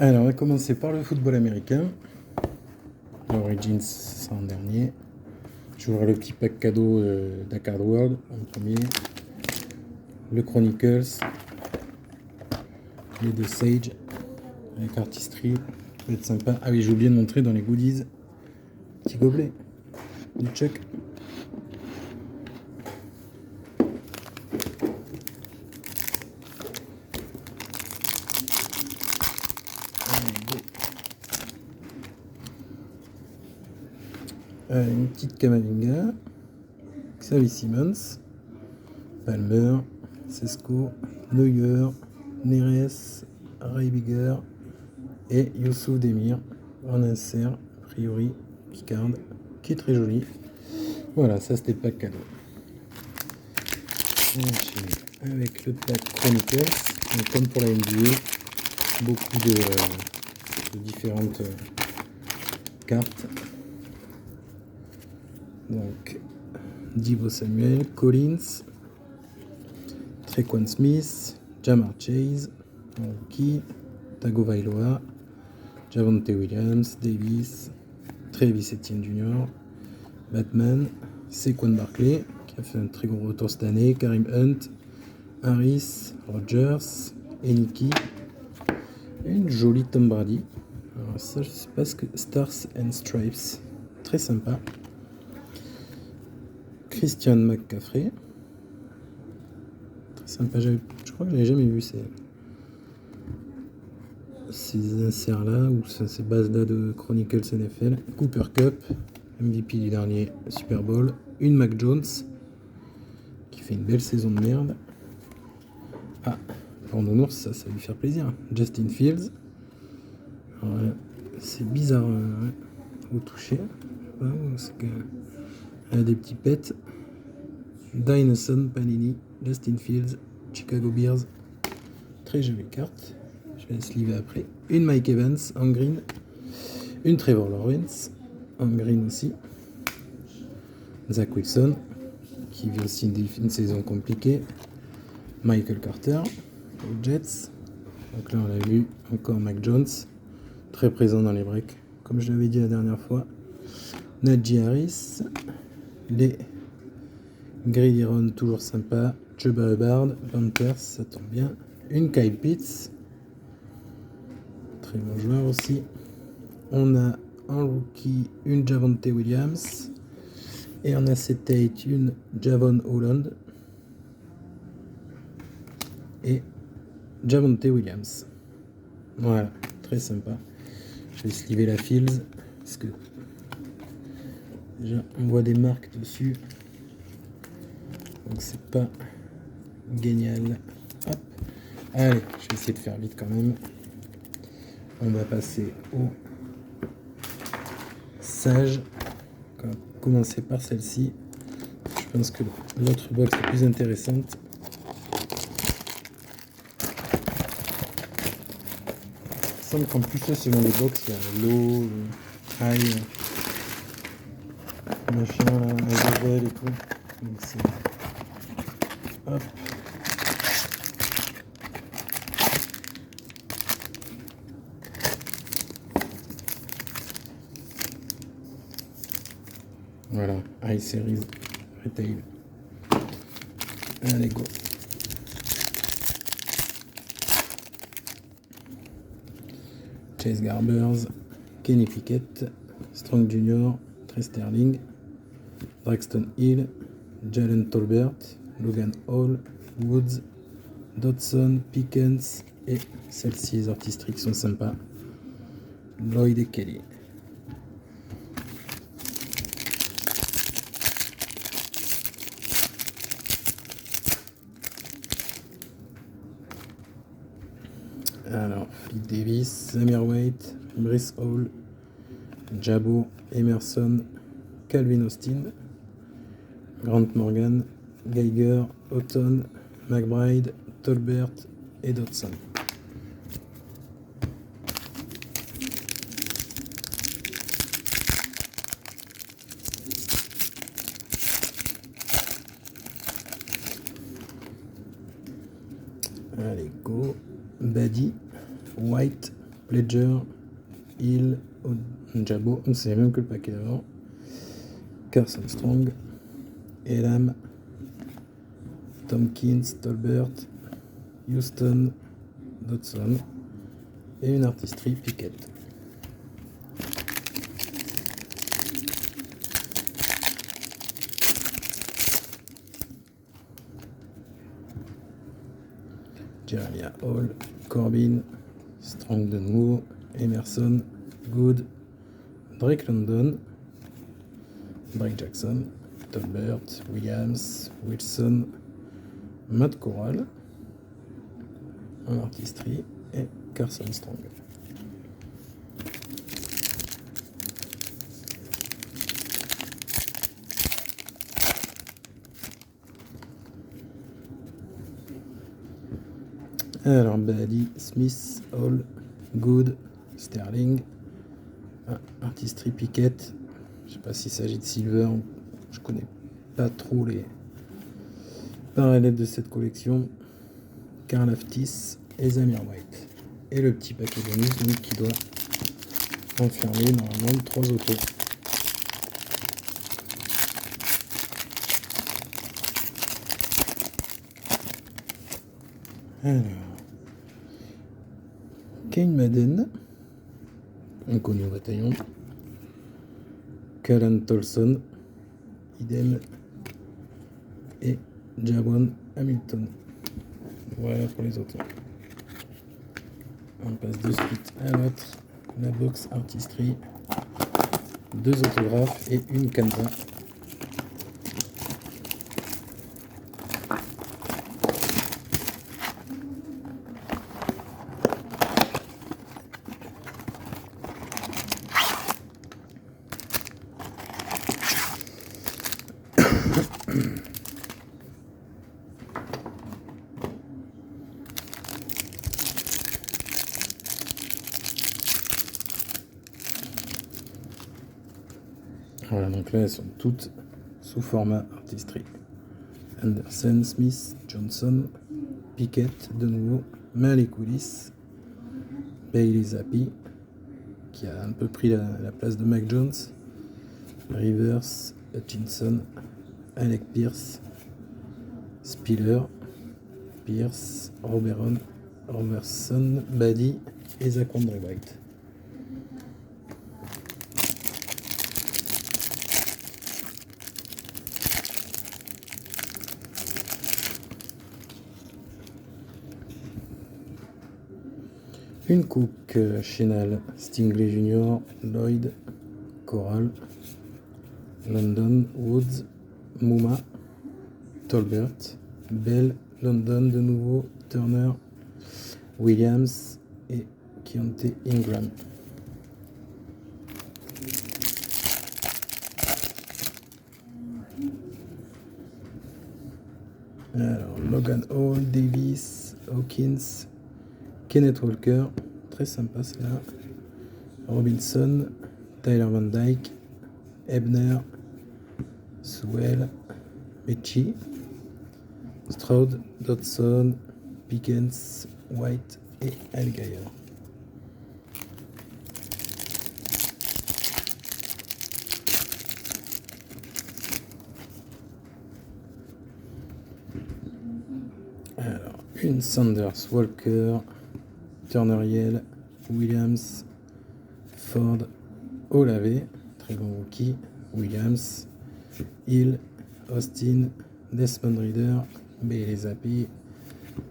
Alors, on va commencer par le football américain. L'Origins, c'est en dernier. J'ouvre le petit pack cadeau d'Acard World en premier. Le Chronicles. Les deux Sage. Avec Artistry. Ça va être sympa. Ah oui, j'ai oublié de montrer dans les goodies. Petit gobelet. Du Chuck. Une petite Kamavinga, Xavi Simmons, Palmer, Sesko, Neuer, Neres, Reibiger et Youssouf Demir en insert, a priori, Picard, qui est très joli. Voilà, ça c'était le pack cadeau. Avec le pack Chronicles, donc comme pour la NBA, beaucoup de différentes cartes. Donc, Divo Samuel, Collins, Trequan Smith, Jamar Chase, Rookie, Tagovailoa, Javonte Williams, Davis, Travis Etienne Jr., Batman, Saquon Barkley, qui a fait un très gros retour cette année, Karim Hunt, Harris, Rogers, Eniki, et une jolie Tom Brady. Alors ça, je sais pas ce que... Stars and Stripes, très sympa. Christian McCaffrey. Très sympa, je crois que je n'avais jamais vu ces inserts-là, ou ces bases-là de Chronicles NFL. Cooper Cup, MVP du dernier Super Bowl. Une Mac Jones, qui fait une belle saison de merde. Ah, pour Nounours, ça va lui faire plaisir. Justin Fields. Voilà. C'est bizarre au toucher. C'est que... Elle a des petits pets. Dynasson, Panini, Justin Fields, Chicago Bears. Très jolie carte. Je vais la sliver après. Une Mike Evans en green. Une Trevor Lawrence en green aussi. Zach Wilson, qui vit aussi une saison compliquée. Michael Carter aux Jets. Donc là, on l'a vu. Encore Mac Jones. Très présent dans les breaks, comme je l'avais dit la dernière fois. Najee Harris. Les Gridiron, toujours sympa. Chuba Hubbard, Panthers, ça tombe bien. Une Kyle Pitts, très bon joueur aussi. On a en rookie une Javonte Williams. Et en acetate une Javon Holland. Et Javonte Williams. Voilà, très sympa. Je vais sliver la Fields, parce que déjà on voit des marques dessus. Donc c'est pas génial. Hop. Allez, je vais essayer de faire vite quand même. On va passer au Sage. On va commencer par celle-ci. Je pense que l'autre box est plus intéressante. Il semble qu'en plus là, selon les box, il y a l'eau, le high, machin, la Javel et tout. Donc c'est... Hop. Voilà, iSeries Retail. Allez, go. Chase Garbers, Kenny Pickett, Strong Jr., Trey Sterling, Braxton Hill, Jalen Tolbert, Logan Hall, Woods, Dodson, Pickens et celles-ci, les artistiques sont sympas. Lloyd et Kelly. Alors, Phil Davis, Samir White, Brice Hall, Jabo, Emerson, Calvin Austin, Grant Morgan, Geiger, Houghton, McBride, Tolbert et Dodson. Allez, go. Buddy, White, Pledger, Hill, Jabo, on ne sait même que le paquet d'avant. Carson Strong, Elam, Tompkins, Tolbert, Houston, Dodson et une artistry Pickett. Jeremiah Hall, Corbin, Strong de nouveau, Emerson, Good, Drake London, Drake Jackson, Tolbert, Williams, Wilson, Matt Corral, un artistry et Carson Strong. Alors, Badi, Smith, Hall, Good, Sterling, artistry Pickett. Je sais pas s'il s'agit de Silver, je connais pas trop les parallèles de cette collection. Karl Aftis et Zamir White. Et le petit paquet bonus donc, qui doit enfermer normalement 3 autos. Alors, Kane Madden, inconnu au bataillon. Callan Tolson, idem. Et Jawan Hamilton. Voilà pour les autres. On passe de suite à l'autre. La box artistry. 2 autographes et une canva. Voilà, donc là elles sont toutes sous format artistry. Anderson, Smith, Johnson, Pickett de nouveau, Malik Willis, Bailey Zappi, qui a un peu pris la place de Mac Jones, Rivers, Hutchinson, Alec Pierce, Spiller, Pierce, Robertson, Buddy et Zaquandre White. Une Cook, Chenal, Stingley Jr., Lloyd, Corral, London, Woods, Mouma, Tolbert, Bell, London de nouveau, Turner, Williams et Keontae Ingram. Alors, Logan Hall, Davis, Hawkins, Kenneth Walker, très sympa celle-là, Robinson, Tyler Van Dyke, Ebner, Sewell, Mechie, Stroud, Dodson, Pickens, White et Algier. Alors, une Sanders, Walker, Turner Yell, Williams, Ford, Olave, très bon rookie, Williams, Hill, Austin, Desmond Reader, Bailey Zappi,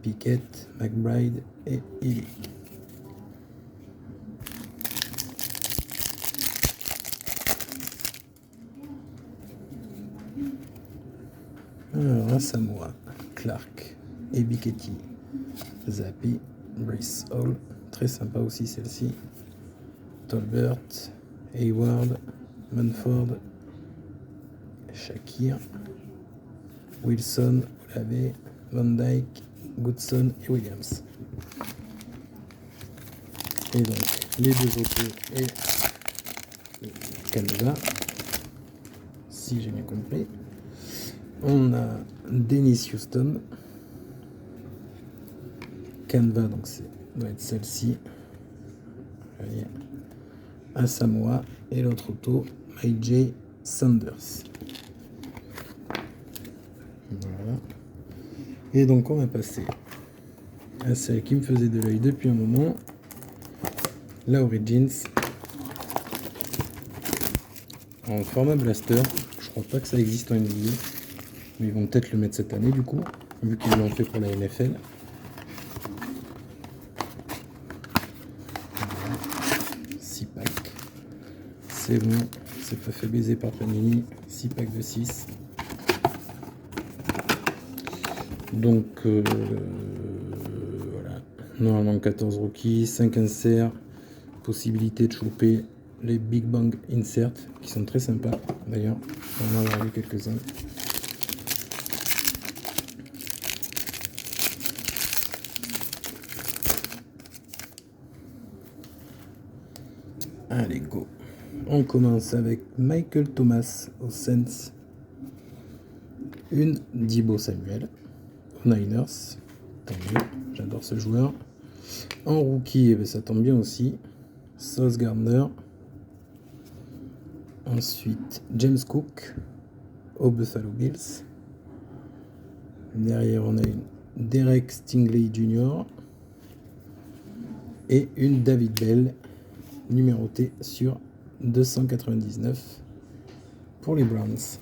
Pickett, McBride et Hilly. Alors, Samoa, Clark et Biketti, Zappi, Brice Hall, très sympa aussi celle-ci, Tolbert, Hayward, Munford, Shakir, Wilson, Olave, Van Dyke, Goodson et Williams. Et donc les deux autos et le Canada, si j'ai bien compris. On a Dennis Houston, Canva, donc c'est doit être celle-ci. Vous voyez, Asamoah et l'autre auto, AJ Sanders. Voilà. Et donc on va passer à celle qui me faisait de l'œil depuis un moment, la Origins en format blaster. Je crois pas que ça existe en NBA, mais ils vont peut-être le mettre cette année du coup, vu qu'ils l'ont fait pour la NFL. Voilà. 6 packs. C'est bon, c'est pas fait baiser par Panini. 6 packs de 6. Donc voilà, normalement 14 rookies, 5 inserts, possibilité de choper les Big Bang Insert qui sont très sympas d'ailleurs, on en a vu quelques-uns. Allez go, on commence avec Michael Thomas aux Saints, une Deebo Samuel aux Niners, tant mieux, j'adore ce joueur. En rookie, ça tombe bien aussi, Sauce Gardner. Ensuite, James Cook aux Buffalo Bills. Derrière, on a une Derek Stingley Jr. et une David Bell, numérotée sur 299 pour les Browns.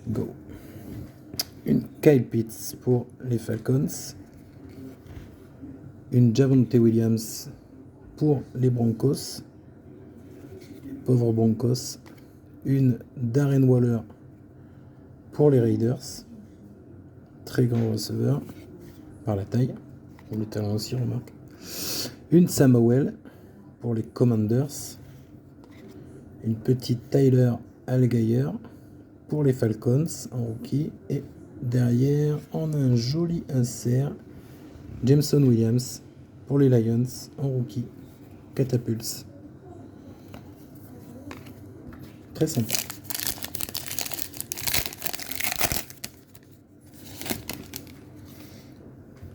Go. Une Kyle Pitts pour les Falcons. Une Javonte Williams pour les Broncos. Pauvres Broncos. Une Darren Waller pour les Raiders. Très grand receveur par la taille. Pour le talent aussi, remarque. Une Sam Howell pour les Commanders. Une petite Tyler Allgeier pour les Falcons en rookie. Et derrière, on a un joli insert. Jameson Williams pour les Lions en rookie. Catapults. Très sympa.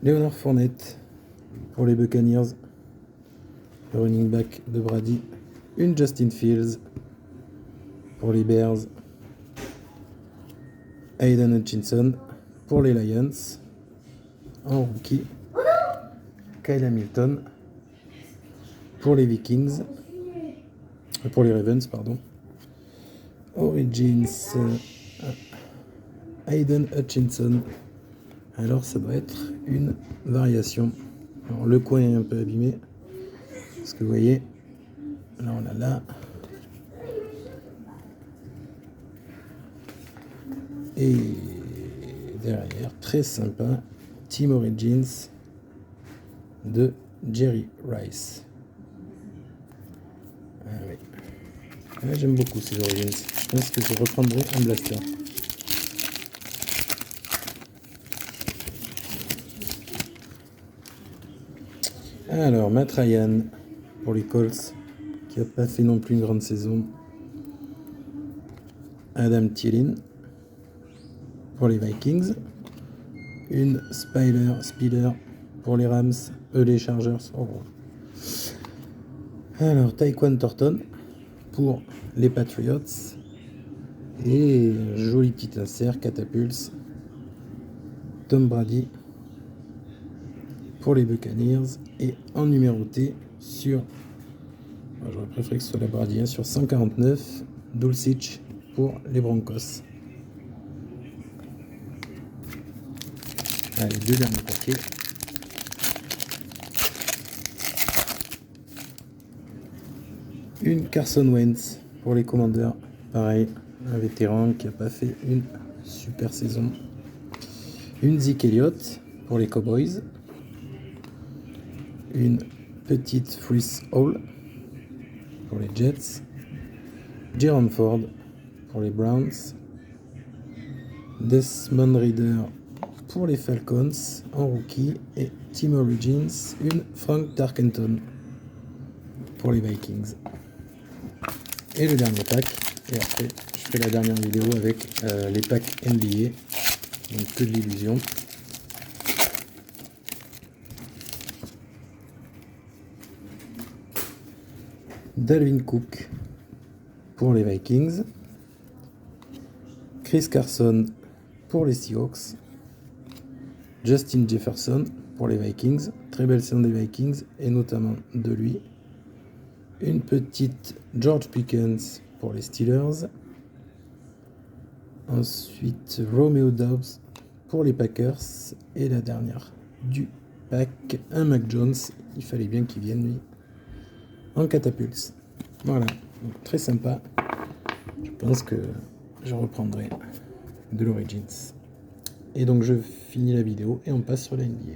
Leonard Fournette pour les Buccaneers. Le running back de Brady. Une Justin Fields pour les Bears. Aiden Hutchinson pour les Lions en rookie. Kyle Hamilton pour les Vikings, pour les Ravens, pardon. Origins, Aiden Hutchinson. Alors ça doit être une variation. Alors le coin est un peu abîmé, parce que vous voyez, là on a là. Et derrière, très sympa, Team Origins de Jerry Rice. Ah oui. Ah, j'aime beaucoup ces Origins. Je pense que je reprendrai un blaster. Alors, Matt Ryan pour les Colts, qui n'a pas fait non plus une grande saison. Adam Thielen pour les Vikings. Une Spiller pour les Rams, les Chargers. Oh. Alors, Tyquan Thornton pour les Patriots. Et un joli petit insert, Catapults. Tom Brady pour les Buccaneers. Et en numéroté sur, j'aurais préféré que ce soit la Brady, sur 149, Dulcich pour les Broncos. Allez, deux derniers paquets. Une Carson Wentz pour les Commanders. Pareil, un vétéran qui n'a pas fait une super saison. Une Zeke Elliott pour les Cowboys. Une petite Freeze Hall pour les Jets. Jerome Ford pour les Browns. Desmond Ridder pour les Falcons en rookie. Et Team Origins, une Frank Tarkenton pour les Vikings. Et le dernier pack, et après je ferai la dernière vidéo avec les packs NBA. Donc que de l'illusion. Dalvin Cook pour les Vikings. Chris Carson pour les Seahawks. Justin Jefferson pour les Vikings. Très belle saison des Vikings et notamment de lui. Une petite George Pickens pour les Steelers. Ensuite Romeo Doubs pour les Packers. Et la dernière du pack, un Mac Jones. Il fallait bien qu'il vienne lui en catapulte. Voilà, donc, très sympa. Je pense que je reprendrai de l'Origins. Et donc je finis la vidéo et on passe sur la NBA.